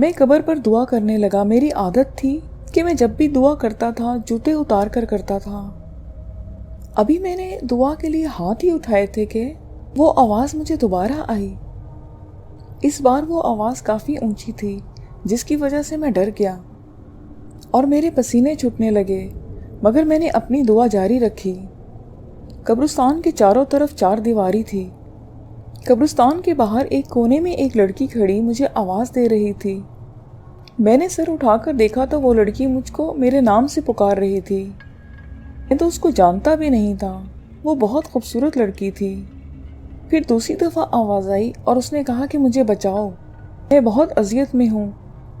میں قبر پر دعا کرنے لگا۔ میری عادت تھی کہ میں جب بھی دعا کرتا تھا جوتے اتار کر کرتا تھا۔ ابھی میں نے دعا کے لیے ہاتھ ہی اٹھائے تھے کہ وہ آواز مجھے دوبارہ آئی۔ اس بار وہ آواز کافی اونچی تھی جس کی وجہ سے میں ڈر گیا اور میرے پسینے چھوٹنے لگے، مگر میں نے اپنی دعا جاری رکھی۔ قبرستان کے چاروں طرف 4 دیواری تھی۔ قبرستان کے باہر ایک کونے میں ایک لڑکی کھڑی مجھے آواز دے رہی تھی۔ میں نے سر اٹھا کر دیکھا تو وہ لڑکی مجھ کو میرے نام سے پکار رہی تھی۔ میں تو اس کو جانتا بھی نہیں تھا۔ وہ بہت خوبصورت لڑکی تھی۔ پھر دوسری دفعہ آواز آئی اور اس نے کہا کہ مجھے بچاؤ، میں بہت اذیت میں ہوں۔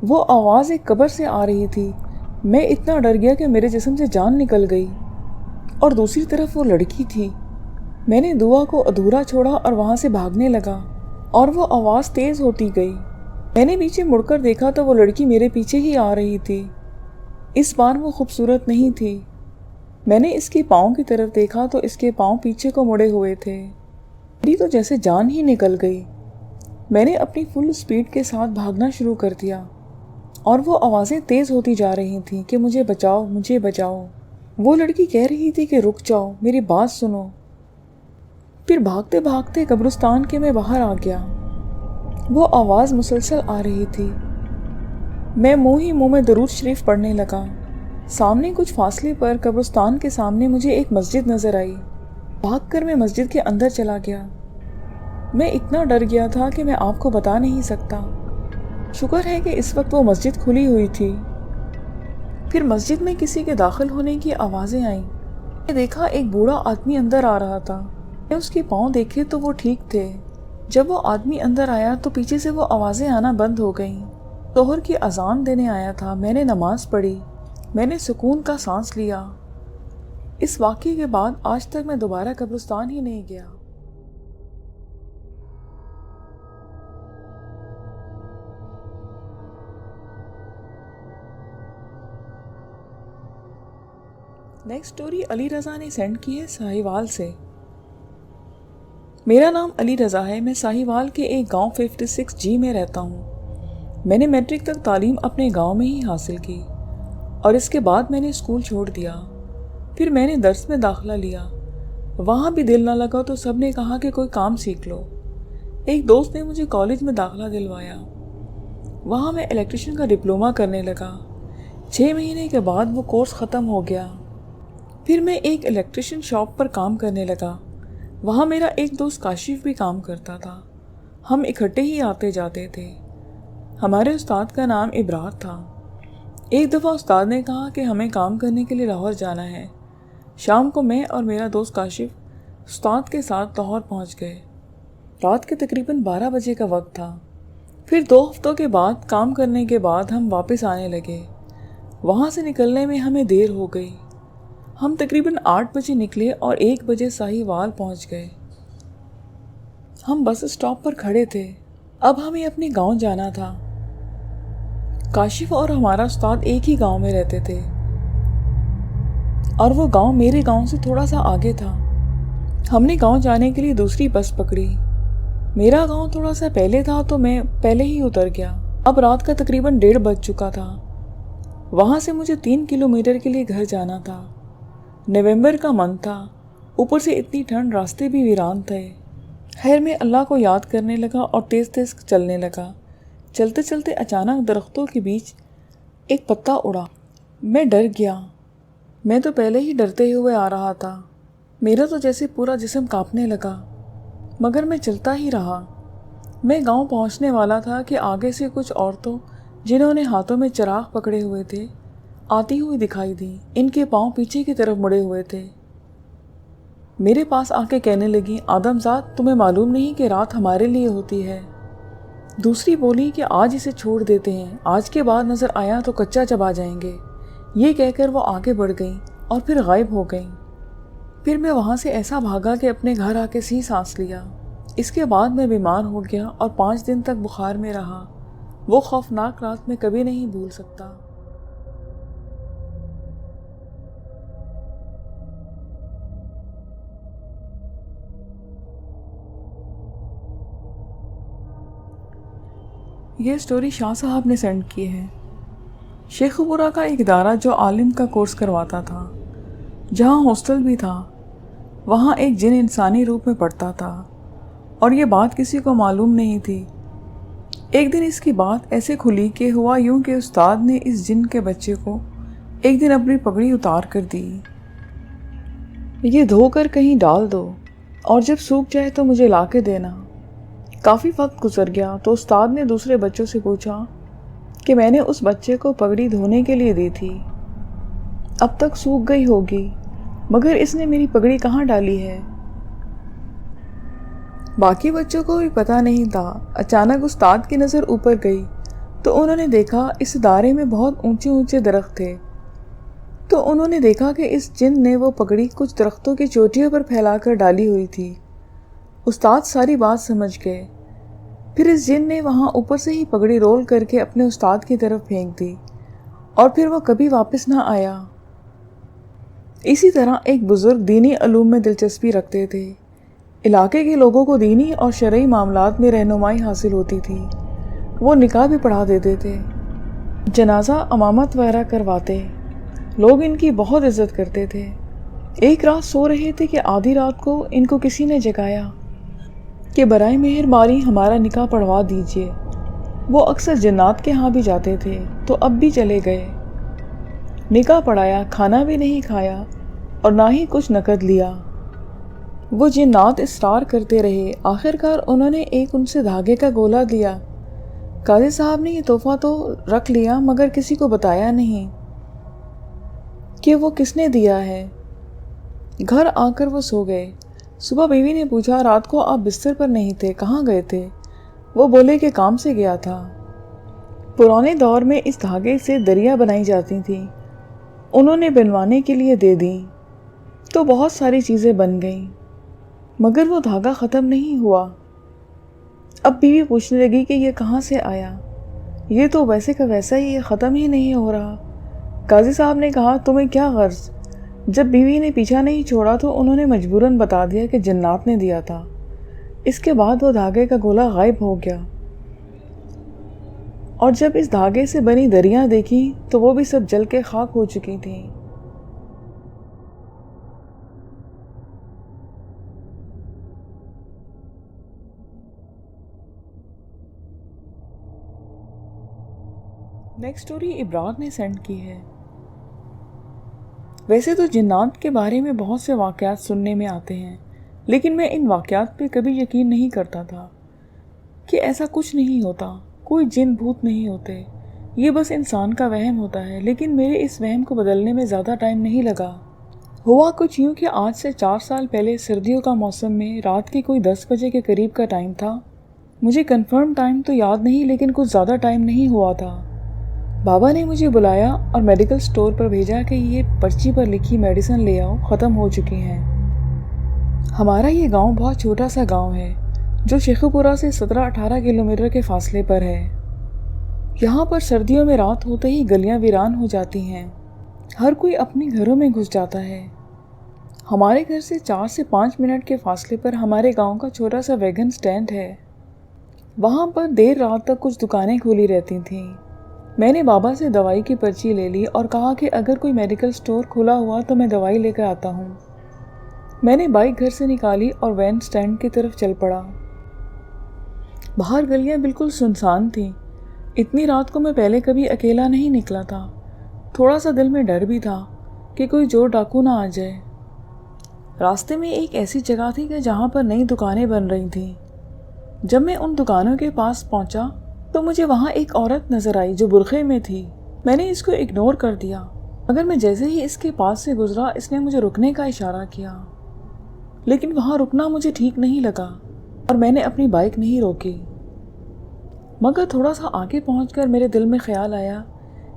وہ آواز ایک قبر سے آ رہی تھی۔ میں اتنا ڈر گیا کہ میرے جسم سے جان نکل گئی، اور دوسری طرف وہ لڑکی تھی۔ میں نے دعا کو ادھورا چھوڑا اور وہاں سے بھاگنے لگا، اور وہ آواز تیز ہوتی گئی۔ میں نے پیچھے مڑ کر دیکھا تو وہ لڑکی میرے پیچھے ہی آ رہی تھی۔ اس بار وہ خوبصورت نہیں تھی۔ میں نے اس کے پاؤں کی طرف دیکھا تو اس کے پاؤں پیچھے کو مڑے ہوئے تھے۔ میری تو جیسے جان ہی نکل گئی۔ میں نے اپنی فل سپیڈ کے ساتھ بھاگنا شروع کر دیا، اور وہ آوازیں تیز ہوتی جا رہی تھیں کہ مجھے بچاؤ، مجھے بچاؤ۔ وہ لڑکی کہہ رہی تھی کہ رک جاؤ، میری بات سنو۔ پھر بھاگتے بھاگتے قبرستان کے میں باہر آ گیا۔ وہ آواز مسلسل آ رہی تھی۔ میں منہ میں درود شریف پڑھنے لگا۔ سامنے کچھ فاصلے پر قبرستان کے سامنے مجھے ایک مسجد نظر آئی۔ بھاگ کر میں مسجد کے اندر چلا گیا۔ میں اتنا ڈر گیا تھا کہ میں آپ کو بتا نہیں سکتا۔ شکر ہے کہ اس وقت وہ مسجد کھلی ہوئی تھی۔ پھر مسجد میں کسی کے داخل ہونے کی آوازیں آئیں۔ میں دیکھا ایک بوڑھا آدمی اندر آ رہا تھا۔ میں اس کے پاؤں دیکھے تو وہ ٹھیک تھے۔ جب وہ آدمی اندر آیا تو پیچھے سے وہ آوازیں آنا بند ہو گئیں۔ ظہر کی اذان دینے آیا تھا۔ میں نے نماز پڑھی۔ میں نے سکون کا سانس لیا۔ اس واقعے کے بعد آج تک میں دوبارہ قبرستان ہی نہیں گیا۔ نیکسٹ سٹوری علی رضا نے سینڈ کی ہے ساہیوال سے۔ میرا نام علی رضا ہے۔ میں ساہیوال کے ایک گاؤں 56G میں رہتا ہوں۔ میں نے میٹرک تک تعلیم اپنے گاؤں میں ہی حاصل کی، اور اس کے بعد میں نے اسکول چھوڑ دیا۔ پھر میں نے درس میں داخلہ لیا۔ وہاں بھی دل نہ لگا تو سب نے کہا کہ کوئی کام سیکھ لو۔ ایک دوست نے مجھے کالج میں داخلہ دلوایا۔ وہاں میں الیکٹریشین کا ڈپلومہ کرنے لگا۔ 6 مہینے کے بعد وہ کورس ختم ہو گیا۔ پھر میں ایک الیکٹریشین شاپ پر کام کرنے لگا۔ وہاں میرا ایک دوست کاشف بھی کام کرتا تھا۔ ہم اکٹھے ہی آتے جاتے تھے۔ ہمارے استاد کا نام ابرار تھا۔ ایک دفعہ استاد نے کہا کہ ہمیں کام کرنے کے لیے لاہور جانا ہے۔ شام کو میں اور میرا دوست کاشف استاد کے ساتھ لاہور پہنچ گئے۔ رات کے تقریباً 12 بجے کا وقت تھا۔ پھر 2 ہفتوں کے بعد کام کرنے کے بعد ہم واپس آنے لگے۔ وہاں سے نکلنے میں ہمیں دیر ہو گئی۔ ہم تقریباً 8 بجے نکلے اور 1 بجے ساہیوال پہنچ گئے۔ ہم بس اسٹاپ پر کھڑے تھے۔ اب ہمیں اپنے گاؤں جانا تھا۔ کاشف اور ہمارا استاد ایک ہی گاؤں میں رہتے تھے، اور وہ گاؤں میرے گاؤں سے تھوڑا سا آگے تھا۔ ہم نے گاؤں جانے کے لیے دوسری بس پکڑی۔ میرا گاؤں تھوڑا سا پہلے تھا تو میں پہلے ہی اتر گیا۔ اب رات کا تقریباً 1:30 بج چکا تھا۔ وہاں سے مجھے 3 کلومیٹر کے لیے گھر جانا تھا۔ نومبر کا منتھ تھا، اوپر سے اتنی ٹھنڈ، راستے بھی ویران تھے۔ خیر میں اللہ کو یاد کرنے لگا اور تیز تیز چلنے لگا۔ چلتے چلتے اچانک درختوں کے بیچ ایک پتا اڑا۔ میں ڈر گیا۔ میں تو پہلے ہی ڈرتے ہوئے آ رہا تھا۔ میرا تو جیسے پورا جسم کانپنے لگا، مگر میں چلتا ہی رہا۔ میں گاؤں پہنچنے والا تھا کہ آگے سے کچھ عورتوں، جنہوں نے ہاتھوں میں چراغ پکڑے ہوئے تھے، آتی ہوئی دکھائی دی۔ ان کے پاؤں پیچھے کی طرف مڑے ہوئے تھے۔ میرے پاس آ کے کہنے لگی، آدم زاد، تمہیں معلوم نہیں کہ رات ہمارے لیے ہوتی ہے؟ دوسری بولی کہ آج اسے چھوڑ دیتے ہیں، آج کے بعد نظر آیا تو کچا چبا جائیں گے۔ یہ کہہ کر وہ آگے بڑھ گئیں اور پھر غائب ہو گئیں۔ پھر میں وہاں سے ایسا بھاگا کہ اپنے گھر آ کے سانس لیا۔ اس کے بعد میں بیمار ہو گیا اور 5 دن تک بخار میں رہا۔ وہ خوفناک رات میں کبھی نہیں بھول سکتا۔ یہ اسٹوری شاہ صاحب نے سینڈ کی ہے۔ شیخو پورہ کا ایک ادارہ جو عالم کا کورس کرواتا تھا، جہاں ہاسٹل بھی تھا، وہاں ایک جن انسانی روپ میں پڑتا تھا اور یہ بات کسی کو معلوم نہیں تھی۔ ایک دن اس کی بات ایسے کھلی کہ ہوا یوں کہ استاد نے اس جن کے بچے کو ایک دن اپنی پگڑی اتار کر دی، یہ دھو کر کہیں ڈال دو اور جب سوکھ جائے تو مجھے لا کے دینا۔ کافی وقت گزر گیا تو استاد نے دوسرے بچوں سے پوچھا کہ میں نے اس بچے کو پگڑی دھونے کے لیے دی تھی، اب تک سوکھ گئی ہوگی، مگر اس نے میری پگڑی کہاں ڈالی ہے؟ باقی بچوں کو بھی پتہ نہیں تھا۔ اچانک استاد کی نظر اوپر گئی تو انہوں نے دیکھا اس ادارے میں بہت اونچے اونچے درخت تھے، تو انہوں نے دیکھا کہ اس جن نے وہ پگڑی کچھ درختوں کی چوٹیوں پر پھیلا کر ڈالی ہوئی تھی۔ استاد ساری بات سمجھ گئے۔ پھر اس جن نے وہاں اوپر سے ہی پگڑی رول کر کے اپنے استاد کی طرف پھینک دی اور پھر وہ کبھی واپس نہ آیا۔ اسی طرح ایک بزرگ دینی علوم میں دلچسپی رکھتے تھے۔ علاقے کے لوگوں کو دینی اور شرعی معاملات میں رہنمائی حاصل ہوتی تھی۔ وہ نکاح بھی پڑھا دیتے تھے، جنازہ امامت وغیرہ کرواتے۔ لوگ ان کی بہت عزت کرتے تھے۔ ایک رات سو رہے تھے کہ آدھی رات کو ان کو کسی نے جگایا کہ برائے مہربانی ہمارا نکاح پڑھوا دیجیے۔ وہ اکثر جنات کے ہاں بھی جاتے تھے تو اب بھی چلے گئے۔ نکاح پڑھایا، کھانا بھی نہیں کھایا اور نہ ہی کچھ نقد لیا۔ وہ جنات اصرار کرتے رہے، آخرکار انہوں نے ایک ان سے دھاگے کا گولا دیا۔ قاضی صاحب نے یہ تحفہ تو رکھ لیا مگر کسی کو بتایا نہیں کہ وہ کس نے دیا ہے۔ گھر آ کر وہ سو گئے۔ صبح بیوی نے پوچھا رات کو آپ بستر پر نہیں تھے، کہاں گئے تھے؟ وہ بولے کہ کام سے گیا تھا۔ پرانے دور میں اس دھاگے سے دریا بنائی جاتی تھیں، انہوں نے بنوانے کے لیے دے دیں تو بہت ساری چیزیں بن گئیں، مگر وہ دھاگا ختم نہیں ہوا۔ اب بیوی پوچھنے لگی کہ یہ کہاں سے آیا؟ یہ تو ویسے کا ویسا ہی، یہ ختم ہی نہیں ہو رہا۔ قاضی صاحب نے کہا تمہیں کیا غرض؟ جب بیوی نے پیچھا نہیں چھوڑا تو انہوں نے مجبوراً بتا دیا کہ جنات نے دیا تھا۔ اس کے بعد وہ دھاگے کا گولا غائب ہو گیا، اور جب اس دھاگے سے بنی دریاں دیکھی تو وہ بھی سب جل کے خاک ہو چکی تھیں۔ نیکسٹ سٹوری ابرار نے سینڈ کی ہے۔ ویسے تو جنات کے بارے میں بہت سے واقعات سننے میں آتے ہیں، لیکن میں ان واقعات پہ کبھی یقین نہیں کرتا تھا کہ ایسا کچھ نہیں ہوتا، کوئی جن بھوت نہیں ہوتے، یہ بس انسان کا وہم ہوتا ہے۔ لیکن میرے اس وہم کو بدلنے میں زیادہ ٹائم نہیں لگا۔ ہوا کچھ یوں کہ آج سے 4 سال پہلے سردیوں کا موسم میں رات کے کوئی 10 بجے کے قریب کا ٹائم تھا۔ مجھے کنفرم ٹائم تو یاد نہیں، لیکن کچھ زیادہ ٹائم نہیں ہوا تھا۔ بابا نے مجھے بلایا اور میڈیکل سٹور پر بھیجا کہ یہ پرچی پر لکھی میڈیسن لے آؤ، ختم ہو چکی ہیں۔ ہمارا یہ گاؤں بہت چھوٹا سا گاؤں ہے جو شیخو پورہ سے 17-18 کلومیٹر کے فاصلے پر ہے۔ یہاں پر سردیوں میں رات ہوتے ہی گلیاں ویران ہو جاتی ہیں، ہر کوئی اپنے گھروں میں گھس جاتا ہے۔ ہمارے گھر سے 4 سے 5 منٹ کے فاصلے پر ہمارے گاؤں کا چھوٹا سا ویگن سٹینڈ ہے، وہاں پر دیر رات تک کچھ دکانیں کھلی رہتی تھیں۔ میں نے بابا سے دوائی کی پرچی لے لی اور کہا کہ اگر کوئی میڈیکل سٹور کھلا ہوا تو میں دوائی لے کر آتا ہوں۔ میں نے بائک گھر سے نکالی اور وین سٹینڈ کی طرف چل پڑا۔ باہر گلیاں بالکل سنسان تھیں۔ اتنی رات کو میں پہلے کبھی اکیلا نہیں نکلا تھا۔ تھوڑا سا دل میں ڈر بھی تھا کہ کوئی چور ڈاکو نہ آ جائے۔ راستے میں ایک ایسی جگہ تھی کہ جہاں پر نئی دکانیں بن رہی تھیں۔ جب میں ان دکانوں کے پاس پہنچا تو مجھے وہاں ایک عورت نظر آئی جو برقعے میں تھی۔ میں نے اس کو اگنور کر دیا، مگر میں جیسے ہی اس کے پاس سے گزرا اس نے مجھے رکنے کا اشارہ کیا، لیکن وہاں رکنا مجھے ٹھیک نہیں لگا اور میں نے اپنی بائک نہیں روکی۔ مگر تھوڑا سا آگے پہنچ کر میرے دل میں خیال آیا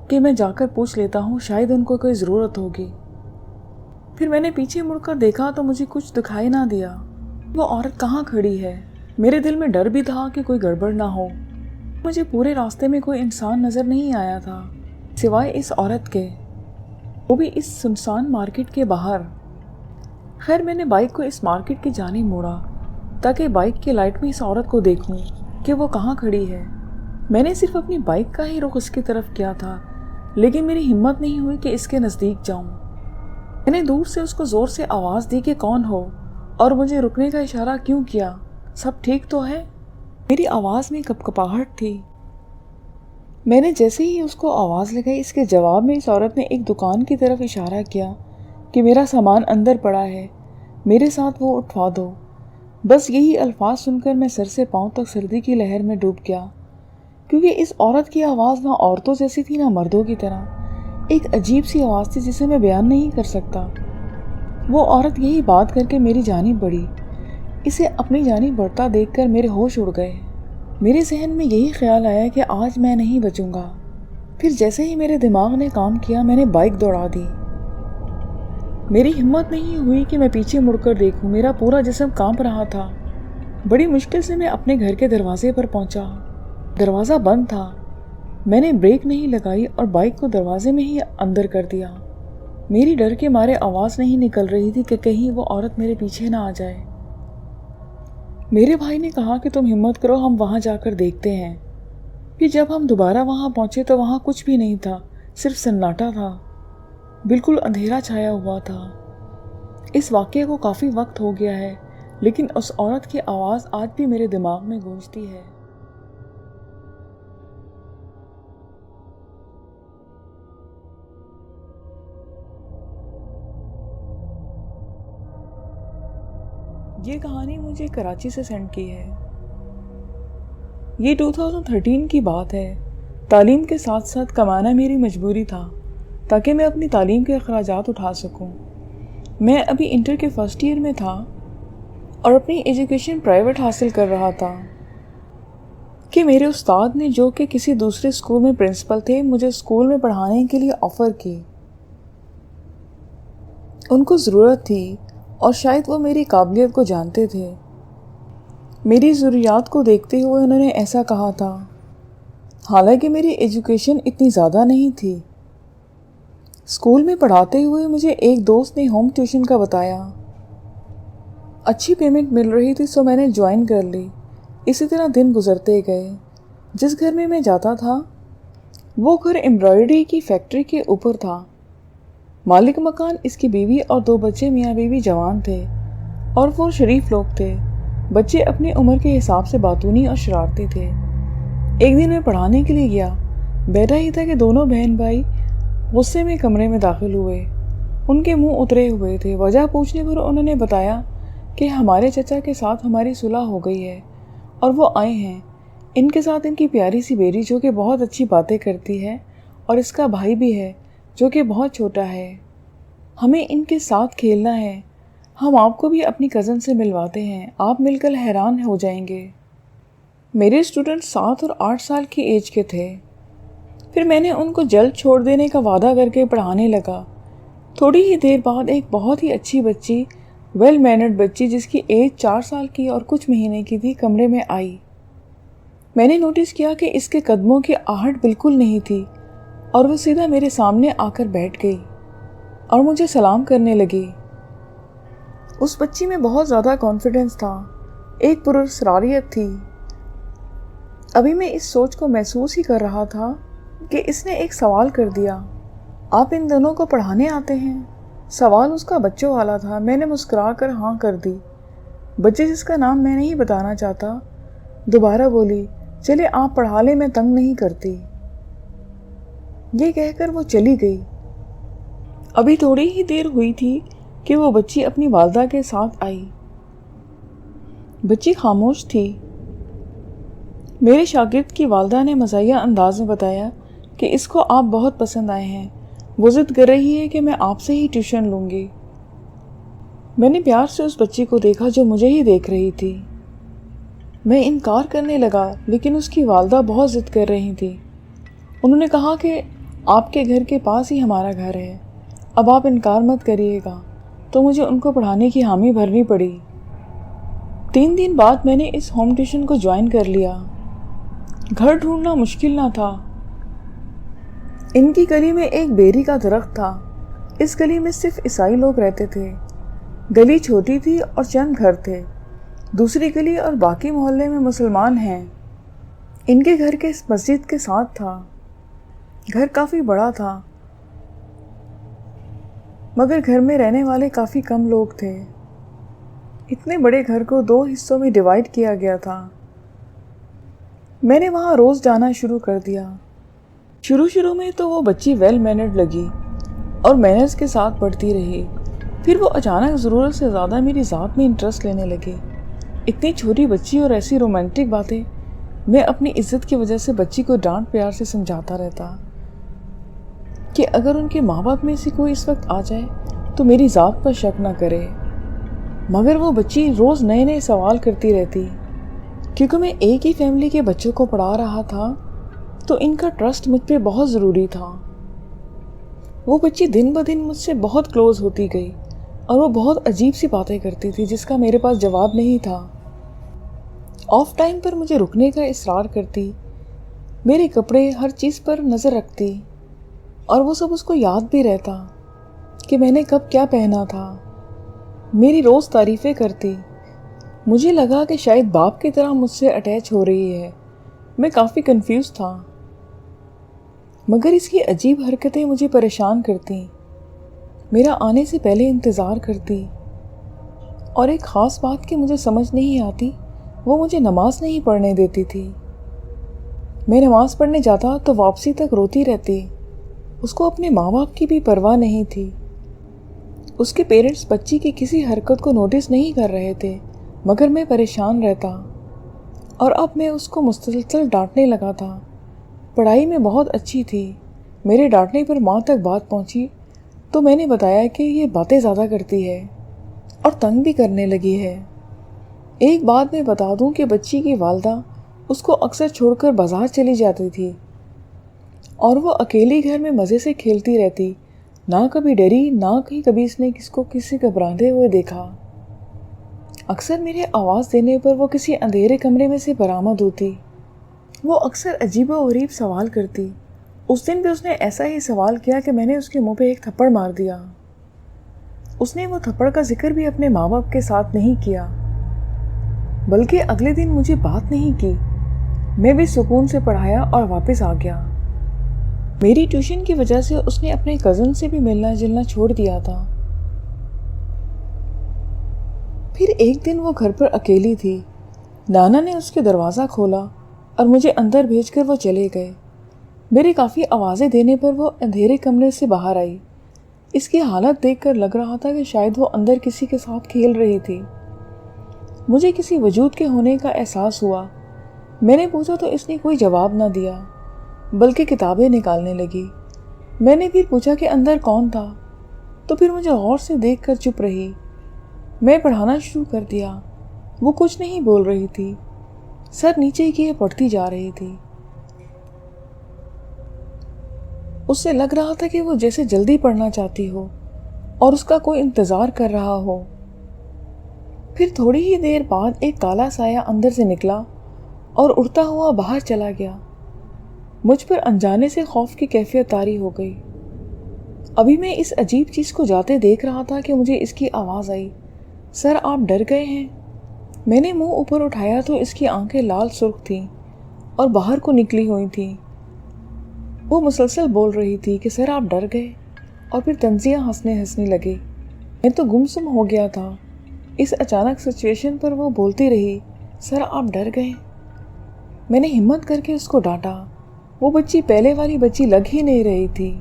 کہ میں جا کر پوچھ لیتا ہوں، شاید ان کو کوئی ضرورت ہوگی۔ پھر میں نے پیچھے مڑ کر دیکھا تو مجھے کچھ دکھائی نہ دیا۔ وہ عورت کہاں کھڑی ہے؟ میرے دل میں ڈر بھی تھا کہ کوئی گڑبڑ نہ ہو۔ مجھے پورے راستے میں کوئی انسان نظر نہیں آیا تھا سوائے اس عورت کے، وہ بھی اس سنسان مارکیٹ کے باہر۔ خیر میں نے بائک کو اس مارکیٹ کی جانب موڑا تاکہ بائک کی لائٹ میں اس عورت کو دیکھوں کہ وہ کہاں کھڑی ہے۔ میں نے صرف اپنی بائک کا ہی رخ اس کی طرف کیا تھا، لیکن میری ہمت نہیں ہوئی کہ اس کے نزدیک جاؤں۔ میں نے دور سے اس کو زور سے آواز دی کہ کون ہو اور مجھے رکنے کا اشارہ کیوں کیا، سب ٹھیک تو ہے؟ میری آواز میں کپکپاہٹ تھی۔ میں نے جیسے ہی اس کو آواز لگائی، اس کے جواب میں اس عورت نے ایک دکان کی طرف اشارہ کیا کہ میرا سامان اندر پڑا ہے، میرے ساتھ وہ اٹھوا دو۔ بس یہی الفاظ سن کر میں سر سے پاؤں تک سردی کی لہر میں ڈوب گیا، کیونکہ اس عورت کی آواز نہ عورتوں جیسی تھی نہ مردوں کی طرح، ایک عجیب سی آواز تھی جسے میں بیان نہیں کر سکتا۔ وہ عورت یہی بات کر کے میری جانب بڑھی۔ اسے اپنی جانب بڑھتا دیکھ کر میرے ہوش اڑ گئے۔ میرے ذہن میں یہی خیال آیا کہ آج میں نہیں بچوں گا۔ پھر جیسے ہی میرے دماغ نے کام کیا، میں نے بائک دوڑا دی۔ میری ہمت نہیں ہوئی کہ میں پیچھے مڑ کر دیکھوں، میرا پورا جسم کانپ رہا تھا۔ بڑی مشکل سے میں اپنے گھر کے دروازے پر پہنچا۔ دروازہ بند تھا۔ میں نے بریک نہیں لگائی اور بائک کو دروازے میں ہی اندر کر دیا۔ میری ڈر کے مارے آواز نہیں نکل رہی تھی کہ کہیں وہ عورت میرے پیچھے نہ آ جائے۔ میرے بھائی نے کہا کہ تم ہمت کرو، ہم وہاں جا کر دیکھتے ہیں۔ پھر جب ہم دوبارہ وہاں پہنچے تو وہاں کچھ بھی نہیں تھا، صرف سناٹا تھا، بالکل اندھیرا چھایا ہوا تھا۔ اس واقعے کو کافی وقت ہو گیا ہے، لیکن اس عورت کی آواز آج بھی میرے دماغ میں گونجتی ہے۔ یہ کہانی مجھے کراچی سے سینڈ کی ہے۔ یہ 2013 کی بات ہے۔ تعلیم کے ساتھ ساتھ کمانا میری مجبوری تھا تاکہ میں اپنی تعلیم کے اخراجات اٹھا سکوں۔ میں ابھی انٹر کے فرسٹ ایئر میں تھا اور اپنی ایجوکیشن پرائیویٹ حاصل کر رہا تھا کہ میرے استاد نے، جو کہ کسی دوسرے اسکول میں پرنسپل تھے، مجھے اسکول میں پڑھانے کے لیے آفر کی۔ ان کو ضرورت تھی اور شاید وہ میری قابلیت کو جانتے تھے۔ میری ضروریات کو دیکھتے ہوئے انہوں نے ایسا کہا تھا، حالانکہ میری ایجوکیشن اتنی زیادہ نہیں تھی۔ اسکول میں پڑھاتے ہوئے مجھے ایک دوست نے ہوم ٹیوشن کا بتایا۔ اچھی پیمنٹ مل رہی تھی سو میں نے جوائن کر لی۔ اسی طرح دن گزرتے گئے۔ جس گھر میں جاتا تھا وہ گھر ایمبرائڈری کی فیکٹری کے اوپر تھا۔ مالک مکان، اس کی بیوی اور 2 بچے میاں بیوی جوان تھے اور وہ شریف لوگ تھے۔ بچے اپنی عمر کے حساب سے باتونی اور شرارتی تھے۔ ایک دن میں پڑھانے کے لیے گیا، بیٹھا ہی تھا کہ دونوں بہن بھائی غصے میں کمرے میں داخل ہوئے۔ ان کے منہ اترے ہوئے تھے۔ وجہ پوچھنے پر انہوں نے بتایا کہ ہمارے چچا کے ساتھ ہماری صلح ہو گئی ہے اور وہ آئے ہیں۔ ان کے ساتھ ان کی پیاری سی بیٹی جو کہ بہت اچھی باتیں کرتی ہے، اور اس کا بھائی بھی ہے جو کہ بہت چھوٹا ہے۔ ہمیں ان کے ساتھ کھیلنا ہے۔ ہم آپ کو بھی اپنی کزن سے ملواتے ہیں، آپ مل کر حیران ہو جائیں گے۔ میرے اسٹوڈنٹ 7 اور 8 سال کی ایج کے تھے۔ پھر میں نے ان کو جلد چھوڑ دینے کا وعدہ کر کے پڑھانے لگا۔ تھوڑی ہی دیر بعد ایک بہت ہی اچھی بچی، ویل مینرڈ بچی جس کی ایج 4 سال کی اور کچھ مہینے کی تھی، کمرے میں آئی۔ میں نے نوٹس کیا کہ اس کے قدموں کی آہٹ بالکل نہیں تھی اور وہ سیدھا میرے سامنے آ کر بیٹھ گئی اور مجھے سلام کرنے لگی۔ اس بچی میں بہت زیادہ کانفیڈنس تھا، ایک پراسراریت تھی۔ ابھی میں اس سوچ کو محسوس ہی کر رہا تھا کہ اس نے ایک سوال کر دیا، آپ ان دونوں کو پڑھانے آتے ہیں؟ سوال اس کا بچوں والا تھا۔ میں نے مسکرا کر ہاں کر دی۔ بچے جس کا نام میں نہیں بتانا چاہتا دوبارہ بولی، چلے آپ پڑھا لیں، میں تنگ نہیں کرتی۔ یہ کہہ کر وہ چلی گئی۔ ابھی تھوڑی ہی دیر ہوئی تھی کہ وہ بچی اپنی والدہ کے ساتھ آئی۔ بچی خاموش تھی۔ میرے شاگرد کی والدہ نے مزاحیہ انداز میں بتایا کہ اس کو آپ بہت پسند آئے ہیں، وہ ضد کر رہی ہے کہ میں آپ سے ہی ٹیوشن لوں گی۔ میں نے پیار سے اس بچی کو دیکھا جو مجھے ہی دیکھ رہی تھی۔ میں انکار کرنے لگا لیکن اس کی والدہ بہت ضد کر رہی تھی۔ انہوں نے کہا کہ آپ کے گھر کے پاس ہی ہمارا گھر ہے، اب آپ انکار مت کریے گا۔ تو مجھے ان کو پڑھانے کی حامی بھرنی پڑی۔ 3 دن بعد میں نے اس ہوم ٹیوشن کو جوائن کر لیا۔ گھر ڈھونڈنا مشکل نہ تھا۔ ان کی گلی میں ایک بیری کا درخت تھا۔ اس گلی میں صرف عیسائی لوگ رہتے تھے۔ گلی چھوٹی تھی اور چند گھر تھے۔ دوسری گلی اور باقی محلے میں مسلمان ہیں۔ ان کے گھر کے مسجد کے ساتھ تھا۔ گھر کافی بڑا تھا مگر گھر میں رہنے والے کافی کم لوگ تھے۔ اتنے بڑے گھر کو 2 حصوں میں ڈیوائیڈ کیا گیا تھا۔ میں نے وہاں روز جانا شروع کر دیا۔ شروع میں تو وہ بچی ویل مینرڈ لگی اور مینرز کے ساتھ پڑھتی رہی، پھر وہ اچانک ضرورت سے زیادہ میری ذات میں انٹرسٹ لینے لگے۔ اتنی چھوٹی بچی اور ایسی رومانٹک باتیں۔ میں اپنی عزت کی وجہ سے بچی کو ڈانٹ پیار سے سمجھاتا رہتا کہ اگر ان کے ماں باپ میں سے کوئی اس وقت آ جائے تو میری ذات پر شک نہ کرے، مگر وہ بچی روز نئے سوال کرتی رہتی۔ کیونکہ میں ایک ہی فیملی کے بچوں کو پڑھا رہا تھا تو ان کا ٹرسٹ مجھ پہ بہت ضروری تھا۔ وہ بچی دن بدن مجھ سے بہت کلوز ہوتی گئی اور وہ بہت عجیب سی باتیں کرتی تھی جس کا میرے پاس جواب نہیں تھا۔ آف ٹائم پر مجھے رکنے کا اصرار کرتی، میرے کپڑے ہر چیز پر نظر رکھتی اور وہ سب اس کو یاد بھی رہتا کہ میں نے کب کیا پہنا تھا۔ میری روز تعریفیں کرتی۔ مجھے لگا کہ شاید باپ کی طرح مجھ سے اٹیچ ہو رہی ہے۔ میں کافی کنفیوز تھا مگر اس کی عجیب حرکتیں مجھے پریشان کرتی۔ میرا آنے سے پہلے انتظار کرتی اور ایک خاص بات کی مجھے سمجھ نہیں آتی، وہ مجھے نماز نہیں پڑھنے دیتی تھی۔ میں نماز پڑھنے جاتا تو واپسی تک روتی رہتی۔ اس کو اپنے ماں باپ کی بھی پرواہ نہیں تھی۔ اس کے پیرنٹس بچی کی کسی حرکت کو نوٹس نہیں کر رہے تھے مگر میں پریشان رہتا اور اب میں اس کو مسلسل ڈانٹنے لگا تھا۔ پڑھائی میں بہت اچھی تھی۔ میرے ڈانٹنے پر ماں تک بات پہنچی تو میں نے بتایا کہ یہ باتیں زیادہ کرتی ہے اور تنگ بھی کرنے لگی ہے۔ ایک بات میں بتا دوں کہ بچی کی والدہ اس کو اکثر چھوڑ کر بازار چلی جاتی تھی اور وہ اکیلی گھر میں مزے سے کھیلتی رہتی، نہ کبھی ڈری نہ کبھی اس نے کسی گھبراتے ہوئے دیکھا۔ اکثر میرے آواز دینے پر وہ کسی اندھیرے کمرے میں سے برآمد ہوتی۔ وہ اکثر عجیب و غریب سوال کرتی۔ اس دن بھی اس نے ایسا ہی سوال کیا کہ میں نے اس کے منہ پہ ایک تھپڑ مار دیا۔ اس نے وہ تھپڑ کا ذکر بھی اپنے ماں باپ کے ساتھ نہیں کیا بلکہ اگلے دن مجھے بات نہیں کی۔ میں بھی سکون سے پڑھایا اور واپس آ گیا۔ میری ٹیوشن کی وجہ سے اس نے اپنے کزن سے بھی ملنا جلنا چھوڑ دیا تھا۔ پھر ایک دن وہ گھر پر اکیلی تھی۔ نانا نے اس کے دروازہ کھولا اور مجھے اندر بھیج کر وہ چلے گئے۔ میری کافی آوازیں دینے پر وہ اندھیرے کمرے سے باہر آئی۔ اس کی حالت دیکھ کر لگ رہا تھا کہ شاید وہ اندر کسی کے ساتھ کھیل رہی تھی۔ مجھے کسی وجود کے ہونے کا احساس ہوا۔ میں نے پوچھا تو اس نے کوئی جواب نہ دیا بلکہ کتابیں نکالنے لگی۔ میں نے پھر پوچھا کہ اندر کون تھا تو پھر مجھے غور سے دیکھ کر چپ رہی۔ میں پڑھانا شروع کر دیا۔ وہ کچھ نہیں بول رہی تھی، سر نیچے کیے پڑھتی جا رہی تھی۔ اس سے لگ رہا تھا کہ وہ جیسے جلدی پڑھنا چاہتی ہو اور اس کا کوئی انتظار کر رہا ہو۔ پھر تھوڑی ہی دیر بعد ایک کالا سایہ اندر سے نکلا اور اڑتا ہوا باہر چلا گیا۔ مجھ پر انجانے سے خوف کی کیفیت طاری ہو گئی۔ ابھی میں اس عجیب چیز کو جاتے دیکھ رہا تھا کہ مجھے اس کی آواز آئی، سر آپ ڈر گئے ہیں؟ میں نے منہ اوپر اٹھایا تو اس کی آنکھیں لال سرخ تھیں اور باہر کو نکلی ہوئی تھیں۔ وہ مسلسل بول رہی تھی کہ سر آپ ڈر گئے اور پھر طنزیہ ہنسنے لگی۔ میں تو گمسم ہو گیا تھا۔ اس اچانک سچویشن پر وہ بولتی رہی، سر آپ ڈر گئے۔ میں نے ہمت کر کے اس کو ڈانٹا۔ وہ بچی پہلے والی بچی لگ ہی نہیں رہی تھی۔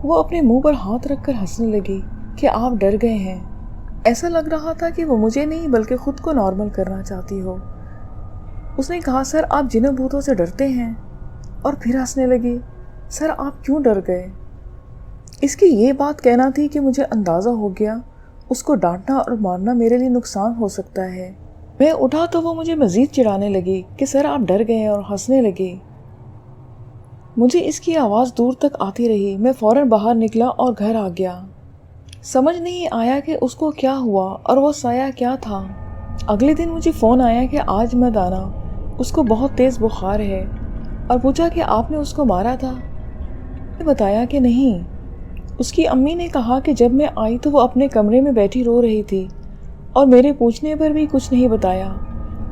وہ اپنے منہ پر ہاتھ رکھ کر ہنسنے لگی کہ آپ ڈر گئے ہیں۔ ایسا لگ رہا تھا کہ وہ مجھے نہیں بلکہ خود کو نارمل کرنا چاہتی ہو۔ اس نے کہا، سر آپ جنوں بھوتوں سے ڈرتے ہیں؟ اور پھر ہنسنے لگی، سر آپ کیوں ڈر گئے؟ اس کی یہ بات کہنا تھی کہ مجھے اندازہ ہو گیا اس کو ڈانٹنا اور مارنا میرے لیے نقصان ہو سکتا ہے۔ میں اٹھا تو وہ مجھے مزید چڑھانے لگی کہ سر آپ ڈر گئے اور ہنسنے لگی۔ مجھے اس کی آواز دور تک آتی رہی۔ میں فوراً باہر نکلا اور گھر آ گیا۔ سمجھ نہیں آیا کہ اس کو کیا ہوا اور وہ سایہ کیا تھا۔ اگلے دن مجھے فون آیا کہ آج مت آنا، اس کو بہت تیز بخار ہے، اور پوچھا کہ آپ نے اس کو مارا تھا؟ میں نے بتایا کہ نہیں۔ اس کی امی نے کہا کہ جب میں آئی تو وہ اپنے کمرے میں بیٹھی رو رہی تھی اور میرے پوچھنے پر بھی کچھ نہیں بتایا۔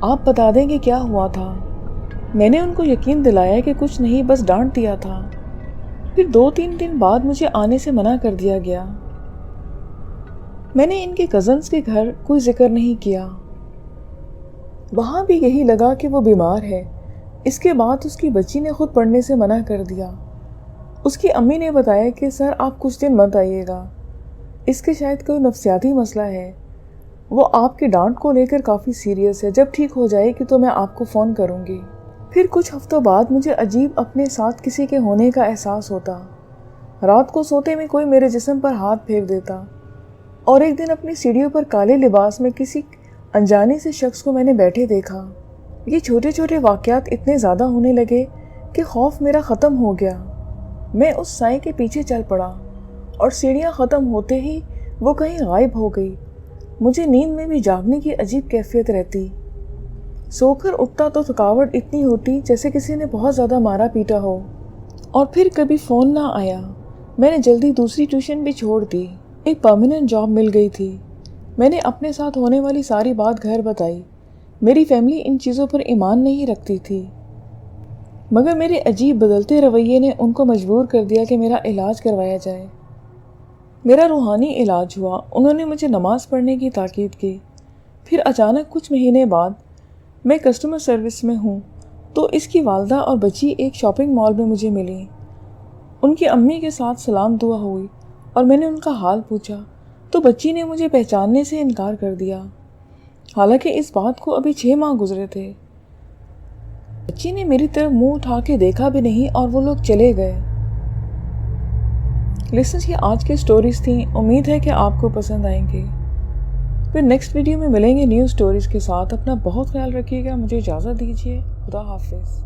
آپ بتا دیں کہ کیا ہوا تھا۔ میں نے ان کو یقین دلایا کہ کچھ نہیں، بس ڈانٹ دیا تھا۔ پھر 2-3 دن بعد مجھے آنے سے منع کر دیا گیا۔ میں نے ان کے کزنز کے گھر کوئی ذکر نہیں کیا۔ وہاں بھی یہی لگا کہ وہ بیمار ہے۔ اس کے بعد اس کی بچی نے خود پڑھنے سے منع کر دیا۔ اس کی امی نے بتایا کہ سر آپ کچھ دن مت آئیے گا، اس کے شاید کوئی نفسیاتی مسئلہ ہے، وہ آپ کی ڈانٹ کو لے کر کافی سیریس ہے، جب ٹھیک ہو جائے گی تو میں آپ کو فون کروں گی۔ پھر کچھ ہفتوں بعد مجھے عجیب اپنے ساتھ کسی کے ہونے کا احساس ہوتا۔ رات کو سوتے میں کوئی میرے جسم پر ہاتھ پھیر دیتا، اور ایک دن اپنی سیڑھیوں پر کالے لباس میں کسی انجانے سے شخص کو میں نے بیٹھے دیکھا۔ یہ چھوٹے چھوٹے واقعات اتنے زیادہ ہونے لگے کہ خوف میرا ختم ہو گیا۔ میں اس سائے کے پیچھے چل پڑا اور سیڑھیاں ختم ہوتے ہی وہ کہیں غائب ہو گئی۔ مجھے نیند میں بھی جاگنے کی عجیب کیفیت رہتی۔ سو کر اٹھتا تو تھکاوٹ اتنی ہوتی جیسے کسی نے بہت زیادہ مارا پیٹا ہو۔ اور پھر کبھی فون نہ آیا۔ میں نے جلدی دوسری ٹیوشن بھی چھوڑ دی۔ ایک پرماننٹ جاب مل گئی تھی۔ میں نے اپنے ساتھ ہونے والی ساری بات گھر بتائی۔ میری فیملی ان چیزوں پر ایمان نہیں رکھتی تھی، مگر میرے عجیب بدلتے رویے نے ان کو مجبور کر دیا کہ میرا علاج کروایا جائے۔ میرا روحانی علاج ہوا۔ انہوں نے مجھے نماز پڑھنے کی تاکید کی۔ پھر اچانک کچھ مہینے بعد میں کسٹمر سروس میں ہوں تو اس کی والدہ اور بچی ایک شاپنگ مال میں مجھے ملی۔ ان کی امی کے ساتھ سلام دعا ہوئی اور میں نے ان کا حال پوچھا تو بچی نے مجھے پہچاننے سے انکار کر دیا، حالانکہ اس بات کو ابھی 6 ماہ گزرے تھے۔ بچی نے میری طرف منہ اٹھا کے دیکھا بھی نہیں اور وہ لوگ چلے گئے۔ لسنرز، یہ آج کے سٹوریز تھیں۔ امید ہے کہ آپ کو پسند آئیں گے۔ پھر نیکسٹ ویڈیو میں ملیں گے نیو سٹوریز کے ساتھ۔ اپنا بہت خیال رکھیے گا۔ مجھے اجازت دیجیے۔ خدا حافظ۔